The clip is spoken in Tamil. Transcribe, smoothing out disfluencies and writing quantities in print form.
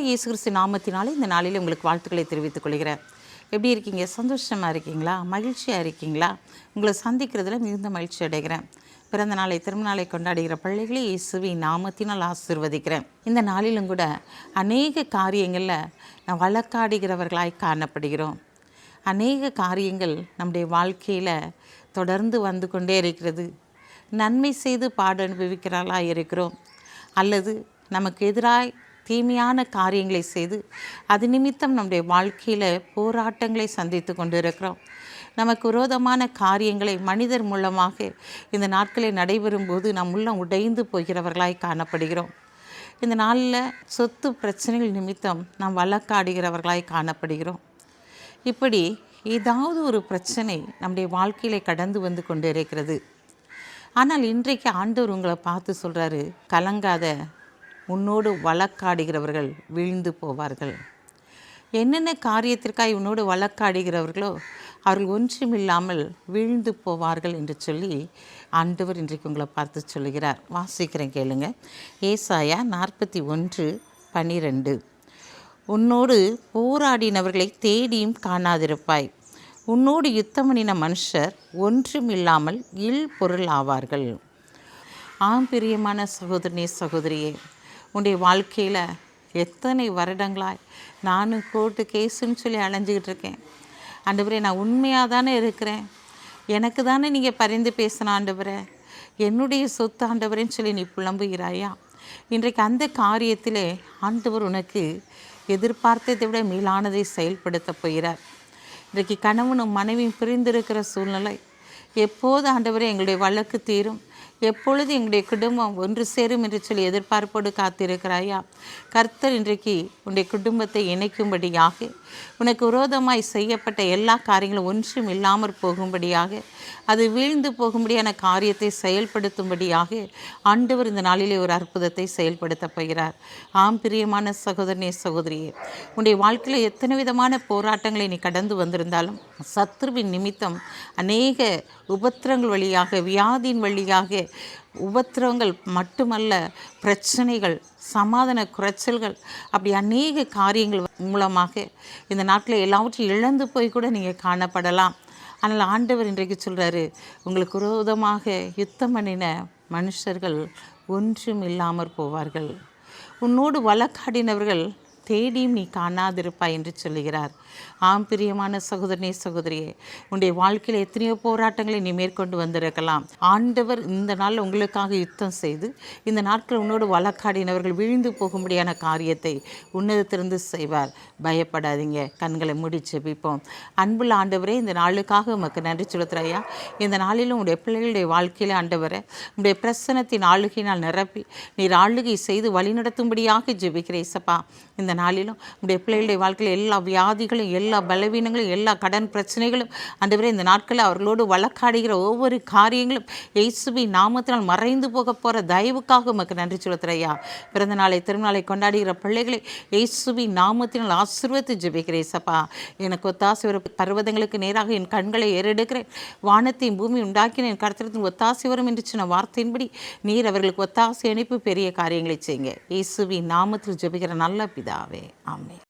இயேசு கிறிஸ்து நாமத்தினாலே இந்த நாளில் உங்களுக்கு வாழ்த்துக்களை தெரிவித்துக் கொள்கிறேன். எப்படி இருக்கீங்க? சந்தோஷமாக இருக்கீங்களா? மகிழ்ச்சியாக இருக்கீங்களா? உங்களை சந்திக்கிறதுல மிகுந்த மகிழ்ச்சி அடைகிறேன். பிறந்த நாளை திரும்ப நாளை கொண்டாடுகிற பிள்ளைகளை இயேசுவின் நாமத்தினால் ஆசீர்வதிக்கிறேன். இந்த நாளிலும் கூட அநேக காரியங்களில் நான் வழக்காடுகிறவர்களாய் காணப்படுகிறோம். அநேக காரியங்கள் நம்முடைய வாழ்க்கையில் தொடர்ந்து வந்து கொண்டே இருக்கிறது. நன்மை செய்து பாடு அனுபவிக்கிறவர்களாக இருக்கிறோம், அல்லது நமக்கு எதிராய் தீமையான காரியங்களை செய்து அது நிமித்தம் நம்முடைய வாழ்க்கையில் போராட்டங்களை சந்தித்து கொண்டு இருக்கிறோம். நமக்கு விரோதமான காரியங்களை மனிதர் மூலமாக இந்த நாட்களில் நடைபெறும்போது நம் உள்ளம் உடைந்து போகிறவர்களாய் காணப்படுகிறோம். இந்த நாளில் சொத்து பிரச்சனைகள் நிமித்தம் நாம் வழக்காடுகிறவர்களாய் காணப்படுகிறோம். இப்படி ஏதாவது ஒரு பிரச்சனை நம்முடைய வாழ்க்கையில் கடந்து வந்து கொண்டு இருக்கிறது. ஆனால் இன்றைக்கு ஆண்டவர் உங்களை பார்த்து சொல்கிறாரு, கலங்காத, உன்னோடு வழக்காடுகிறவர்கள் வீழ்ந்து போவார்கள். என்னென்ன காரியத்திற்காக உன்னோடு வழக்காடுகிறவர்களோ அவர்கள் ஒன்றுமில்லாமல் வீழ்ந்து போவார்கள் என்று சொல்லி ஆண்டவர் இன்றைக்கு உங்களை பார்த்து சொல்லுகிறார். வாசிக்கிறேன், கேளுங்க. ஏசாயா 41:12. உன்னோடு போராடினவர்களை தேடியும் காணாதிருப்பாய். உன்னோடு யுத்தமணின மனுஷர் ஒன்றுமில்லாமல் பொருள் ஆவார்கள். பிரியமான சகோதரனே, சகோதரியே, உன்னுடைய வாழ்க்கையில் எத்தனை வருடங்களாய் நானும் கோர்ட்டு கேஸுன்னு சொல்லி அலைஞ்சிக்கிட்டு இருக்கேன். ஆண்டவரே, நான் உண்மையாக தானே இருக்கிறேன், எனக்கு தானே நீங்கள் பரிந்து பேசின ஆண்டவரே, என்னுடைய சொத்து ஆண்டவரேன்னு சொல்லி நீ புலம்புகிறாயா? இன்றைக்கு அந்த காரியத்திலே ஆண்டவர் உனக்கு எதிர்பார்த்ததை விட மேலானதை செயல்படுத்த போகிறார். இன்றைக்கு கணவனும் மனைவியும் பிரிந்திருக்கிற சூழ்நிலை, எப்போது ஆண்டவரே எங்களுடைய வழக்கு தீரும், எப்பொழுது எங்களுடைய குடும்பம் ஒன்று சேரும் என்று சொல்லி எதிர்பார்ப்போடு காத்திருக்கிறாயா? கர்த்தர் இன்றைக்கு உன்னுடைய குடும்பத்தை இணைக்கும்படியாக, உனக்கு விரோதமாய் செய்யப்பட்ட எல்லா காரியங்களும் ஒன்றும் இல்லாமற் போகும்படியாக, அது வீழ்ந்து போகும்படியான காரியத்தை செயல்படுத்தும்படியாக ஆண்டவர் இந்த நாளிலே ஒரு அற்புதத்தை செயல்படுத்த போகிறார். பிரியமான சகோதரனே, சகோதரியே, உன்னுடைய வாழ்க்கையில் எத்தனை விதமான போராட்டங்களை நீ கடந்து வந்திருந்தாலும் சத்ருவின் நிமித்தம் அநேக உபத்திரங்கள் வழியாக, வியாதியின் வழியாக, உபத்திரவங்கள் மட்டுமல்ல, பிரச்சனைகள், சமாதான குறைச்சல்கள், அப்படி அநேக காரியங்கள் மூலமாக இந்த நாட்டில் எல்லாவற்றையும் இழந்து போய் கூட நீங்கள் காணப்படலாம். ஆனால் ஆண்டவர் இன்றைக்கு சொல்கிறாரு, உங்களுக்கு விரோதமாக யுத்தம் பண்ணின மனுஷர்கள் ஒன்றும் இல்லாமற் போவார்கள். உன்னோடு வழக்காடினவர்கள் தேடியும் நீ காணாதிருப்பாய் என்று சொல்லுகிறார். பிரியமான சகோதரனே, சகோதரியே, உன்னுடைய வாழ்க்கையில் எத்தனையோ போராட்டங்களை நீ மேற்கொண்டு வந்திருக்கலாம். ஆண்டவர் இந்த நாள் உங்களுக்காக யுத்தம் செய்து இந்த நாட்கள் உன்னோடு வழக்காடினவர்கள் வீழ்ந்து போகும்படியான காரியத்தை உன்னதத்திலிருந்து செய்வார். பயப்படாதீங்க. கண்களை மூடி ஜெபிப்போம். அன்புள்ள ஆண்டவரே, இந்த நாளுக்காக உமக்கு நன்றி செலுத்துறையா. இந்த நாளிலும் உடைய பிள்ளைகளுடைய வாழ்க்கையில் ஆண்டவரை உடைய பிரசனத்தின் ஆளுகையினால் நிரப்பி நீர் ஆளுகை செய்து வழிநடத்தும்படியாக ஜெபிக்கிறேன் சப்பா. இந்த நாளிலும் உடைய பிள்ளைகளுடைய வாழ்க்கையில் எல்லா வியாதிகளும், எல்லா பலவீனங்களும், எல்லா கடன் பிரச்சனைகளும் ஆண்டவரே இந்த நாட்களில் அவர்களோடு வழக்காடுகிற ஒவ்வொரு காரியங்களும் இயேசுவின் நாமத்தினால் மறைந்து போக போகிற தயவுக்காக உமக்கு நன்றி செலுத்துறையா. பிறந்த நாளை திருநாளை கொண்டாடுகிற பிள்ளைகளை இயேசுவின் நாமத்தினால் ஆசீர்வதித்து ஜெபிக்கிறேன் சப்பா. எனக்கு ஒத்தாசை வரும் பர்வதங்களுக்கு நேராக என் கண்களை ஏறெடுக்கிறேன். வானத்தையும் பூமி உண்டாக்கின என் கர்த்தரின் ஒத்தாசை வரும் என்று சொன்ன வார்த்தையின்படி நீர் அவர்களுக்கு ஒத்தாசை அனுப்பி பெரிய காரியங்களை செய்யுங்க. இயேசுவின் நாமத்தில் ஜெபிக்கிற நல்ல பிதாவே, ஆமென்.